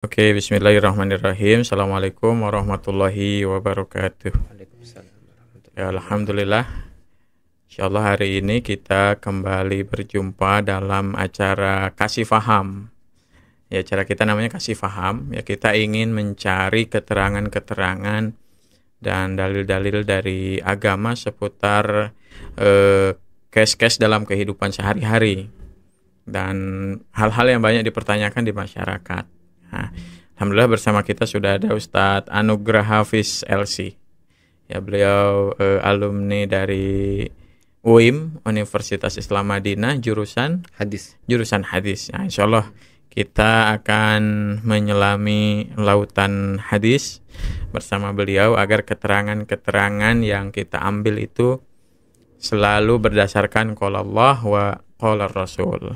Oke, bismillahirrahmanirrahim. Assalamualaikum warahmatullahi wabarakatuh. Waalaikumsalam warahmatullahi Ya, wabarakatuh. alhamdulillah. Insyaallah hari ini kita kembali berjumpa dalam acara Kasih Faham. Ya, acara kita namanya Kasih Faham. Ya, kita ingin mencari keterangan-keterangan dan dalil-dalil dari agama seputar case-case dalam kehidupan sehari-hari dan hal-hal yang banyak dipertanyakan di masyarakat. Nah, alhamdulillah bersama kita sudah ada Ustadz Anugrah Hafiz LC. Ya, beliau alumni dari UIM Universitas Islam Madinah jurusan Hadis. hadis. Nah, insya Allah kita akan menyelami lautan hadis bersama beliau agar keterangan-keterangan yang kita ambil itu selalu berdasarkan qala Allah wa qala Rasul.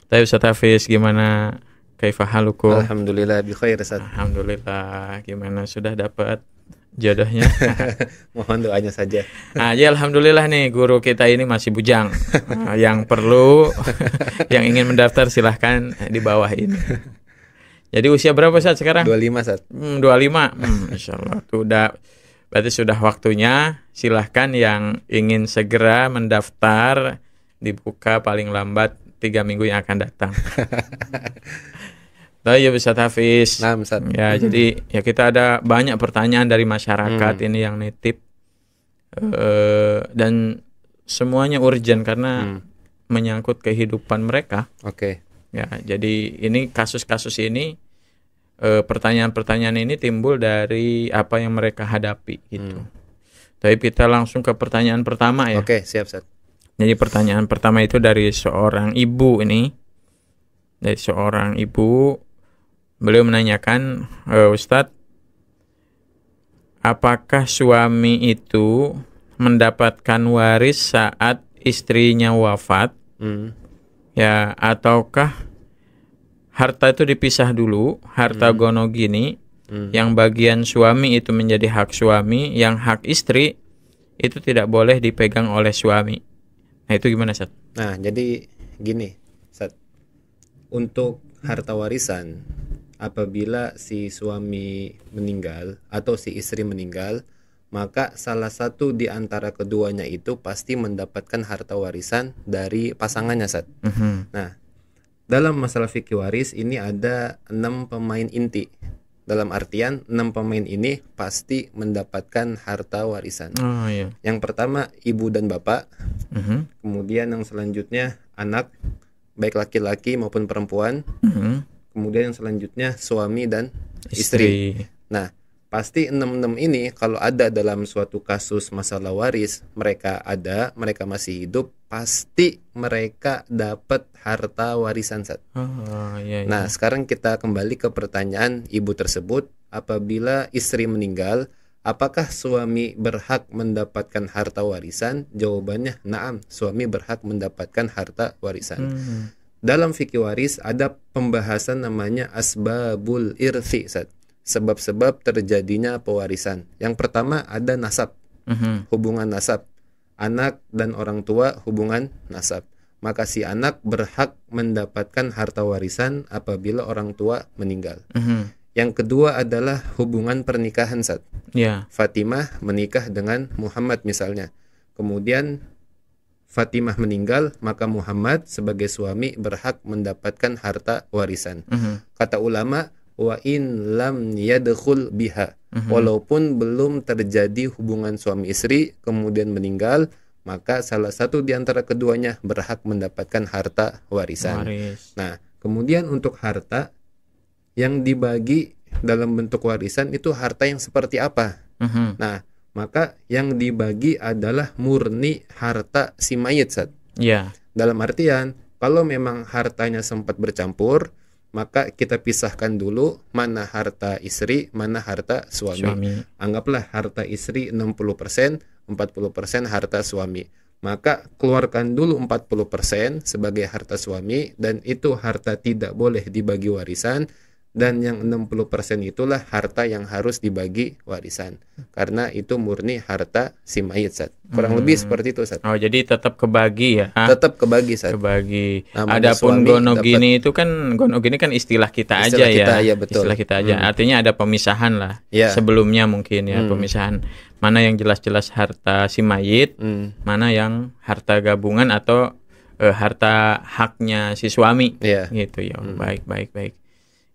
Tapi Ustaz Hafiz, gimana kaifa halukum? Alhamdulillah bi khair, Ustaz. Alhamdulillah, gimana sudah dapat jodohnya? Mohon doanya saja. Nah, ya alhamdulillah nih guru kita ini masih bujang. Yang perlu yang ingin mendaftar silahkan di bawah ini. Jadi usia berapa saat sekarang? 25, Ustaz. 25. Insyaallah tuh udah berarti sudah waktunya. Silahkan yang ingin segera mendaftar, dibuka paling lambat 3 minggu yang akan datang. Ya Ustaz Hafiz. Nah, Ustaz. Ya, jadi ya kita ada banyak pertanyaan dari masyarakat ini yang nitip dan semuanya urgent karena menyangkut kehidupan mereka. Oke. Ya, jadi ini kasus-kasus ini pertanyaan-pertanyaan ini timbul dari apa yang mereka hadapi gitu. Tapi kita langsung ke pertanyaan pertama ya. Oke, siap, Ustaz. Jadi pertanyaan pertama itu dari seorang ibu ini. Dari seorang ibu, beliau menanyakan, Ustadz, apakah suami itu mendapatkan waris saat istrinya wafat? Ya, ataukah harta itu dipisah dulu, harta gono gini, yang bagian suami itu menjadi hak suami, yang hak istri itu tidak boleh dipegang oleh suami. Nah, itu gimana, Ustaz? Nah, jadi gini, Ustaz. Untuk harta warisan, apabila si suami meninggal atau si istri meninggal, maka salah satu di antara keduanya itu pasti mendapatkan harta warisan dari pasangannya, Ustaz. Nah, dalam masalah fikih waris ini ada 6 pemain inti. Dalam artian 6 pemain ini pasti mendapatkan harta warisan. Oh iya. Yang pertama ibu dan bapak. Kemudian yang selanjutnya anak, baik laki-laki maupun perempuan. Kemudian yang selanjutnya suami dan istri. Nah, pasti 6 ini kalau ada dalam suatu kasus masalah waris, mereka masih hidup, pasti mereka dapat harta warisan, Sat. Iya. Nah, sekarang kita kembali ke pertanyaan ibu tersebut. Apabila istri meninggal, apakah suami berhak mendapatkan harta warisan? Jawabannya na'am, suami berhak mendapatkan harta warisan. Dalam fikih waris ada pembahasan namanya asbabul irthi, Sat. Sebab-sebab terjadinya pewarisan. Yang pertama ada nasab, hubungan nasab. Anak dan orang tua hubungan nasab. Maka si anak berhak mendapatkan harta warisan apabila orang tua meninggal. Yang kedua adalah hubungan pernikahan, Sat. Fatimah menikah dengan Muhammad misalnya. Kemudian Fatimah meninggal, maka Muhammad sebagai suami berhak mendapatkan harta warisan. Kata ulama, wa in lam yadkhul biha, walaupun belum terjadi hubungan suami istri kemudian meninggal, maka salah satu di antara keduanya berhak mendapatkan harta warisan. Nah, kemudian untuk harta yang dibagi dalam bentuk warisan itu harta yang seperti apa? Nah, maka yang dibagi adalah murni harta si mayit, Sat. Dalam artian, kalau memang hartanya sempat bercampur, maka kita pisahkan dulu mana harta istri, mana harta suami. Anggaplah harta istri 60%, 40% harta suami. Maka keluarkan dulu 40% sebagai harta suami, dan itu harta tidak boleh dibagi warisan. dan yang 60% itulah harta yang harus dibagi warisan. Karena itu murni harta si mayit, Sat. Kurang lebih seperti itu, Sat. Oh, jadi tetap kebagi ya? Tetap kebagi, Sat. Kebagi. Namanya Adapun suami gonogini itu kan, gonogini kan istilah kita Istilah aja kita, ya. ya, betul. Istilah kita aja. Artinya ada pemisahan lah. Ya. Sebelumnya mungkin ya, pemisahan. Mana yang jelas-jelas harta si mayit, mana yang harta gabungan atau harta haknya si suami. Ya. Gitu ya. Baik.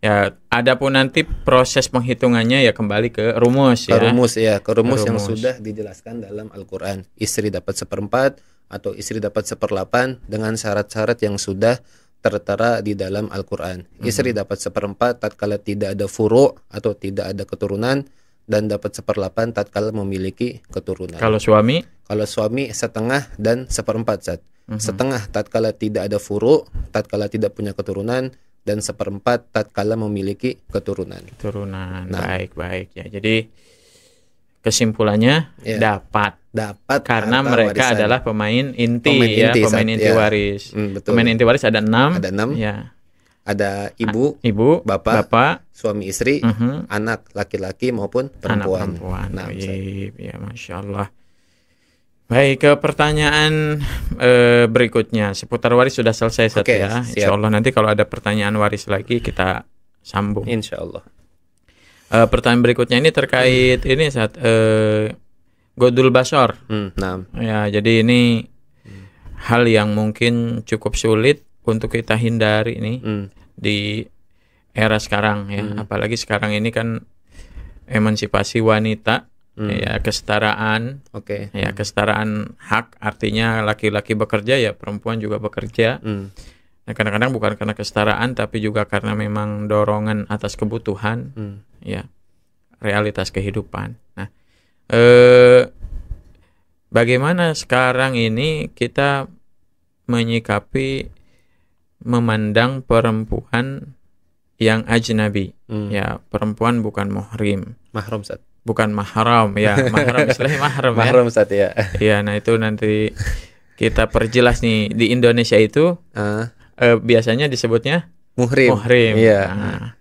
Ya, adapun nanti proses penghitungannya ya kembali ke rumus ya. Ke rumus yang rumus. sudah dijelaskan dalam Al-Qur'an. Istri dapat 1/4 atau istri dapat 1/8 dengan syarat-syarat yang sudah tertera di dalam Al-Qur'an. Istri dapat 1/4 tatkala tidak ada furu' atau tidak ada keturunan, dan dapat 1/8 tatkala memiliki keturunan. Kalau suami? Kalau suami setengah dan 1/4, Sat. Setengah tatkala tidak ada furu', tatkala tidak punya keturunan, dan 1/4 tatkala memiliki keturunan. Baik ya. Jadi kesimpulannya dapat karena mereka warisan. adalah pemain inti waris. Betul. Pemain inti waris ada 6. Ada 6. Ya. Ada ibu, bapak, suami istri, anak laki-laki maupun perempuan. Anak perempuan. Ya, Masya Allah. Baik, ke pertanyaan berikutnya. Seputar waris sudah selesai, Sat, ya. Insya Allah nanti kalau ada pertanyaan waris lagi kita sambung. Insya Allah. Pertanyaan berikutnya ini terkait ini, Sat, Godul Basor. Ya, jadi ini hal yang mungkin cukup sulit untuk kita hindari ini di era sekarang ya. Apalagi sekarang ini kan emansipasi wanita. Ya, kesetaraan. Ya, kesetaraan hak, artinya laki-laki bekerja ya perempuan juga bekerja. Nah, kadang-kadang bukan karena kesetaraan tapi juga karena memang dorongan atas kebutuhan, ya, realitas kehidupan. Nah, bagaimana sekarang ini kita menyikapi memandang perempuan yang ajnabi, ya, perempuan bukan mahrim. Mahram, Sat. Bukan mahram ya, mahram istilahnya mahram ya. Mahram, Sat, ya. Iya, nah itu nanti kita perjelas nih, di Indonesia itu biasanya disebutnya muhrim. Iya. Nah,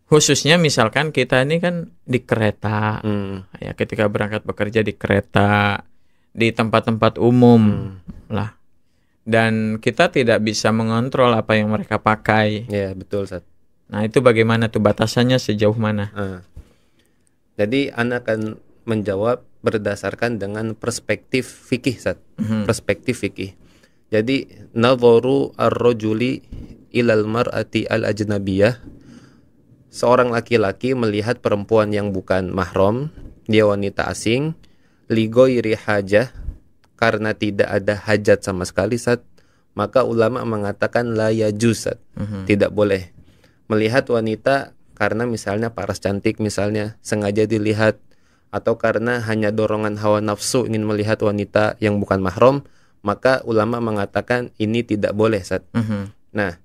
khususnya misalkan kita ini kan di kereta, ya, ketika berangkat bekerja di kereta, di tempat-tempat umum lah, dan kita tidak bisa mengontrol apa yang mereka pakai. Iya, betul, Sat. Nah, itu bagaimana tuh, batasannya sejauh mana? Jadi Anda akan menjawab berdasarkan dengan perspektif fikih, Sat. Perspektif fikih. Jadi nadharu ar-rajuli ilal mar'ati al-ajnabiyah. Seorang laki-laki melihat perempuan yang bukan mahram, dia wanita asing, li ghairi hajah, karena tidak ada hajat sama sekali, Sat. Maka ulama mengatakan la yajuz, Sat. Tidak boleh melihat wanita karena misalnya paras cantik, misalnya sengaja dilihat, atau karena hanya dorongan hawa nafsu ingin melihat wanita yang bukan mahram, maka ulama mengatakan ini tidak boleh, Sat. Nah,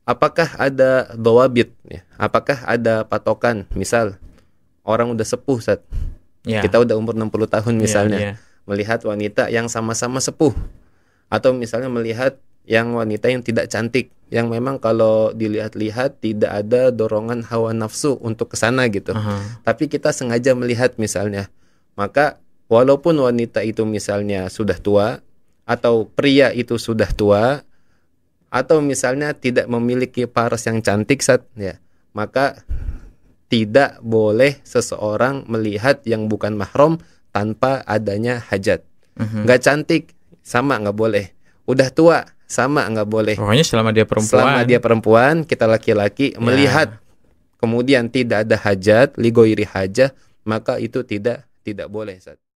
apakah ada dawabit, ya? Apakah ada patokan? Misal orang udah sepuh, Sat. Kita udah umur 60 tahun misalnya, melihat wanita yang sama-sama sepuh, atau misalnya melihat yang wanita yang tidak cantik, yang memang kalau dilihat-lihat tidak ada dorongan hawa nafsu untuk ke sana gitu. Tapi kita sengaja melihat misalnya. Maka walaupun wanita itu misalnya sudah tua, atau pria itu sudah tua, atau misalnya tidak memiliki paras yang cantik, Sat, ya, maka tidak boleh seseorang melihat yang bukan mahram tanpa adanya hajat. Nggak cantik, sama nggak boleh. Udah tua, sama nggak boleh. Pokoknya selama dia perempuan, kita laki-laki melihat kemudian tidak ada hajat, li ghairi hajah, maka itu tidak boleh, Sat.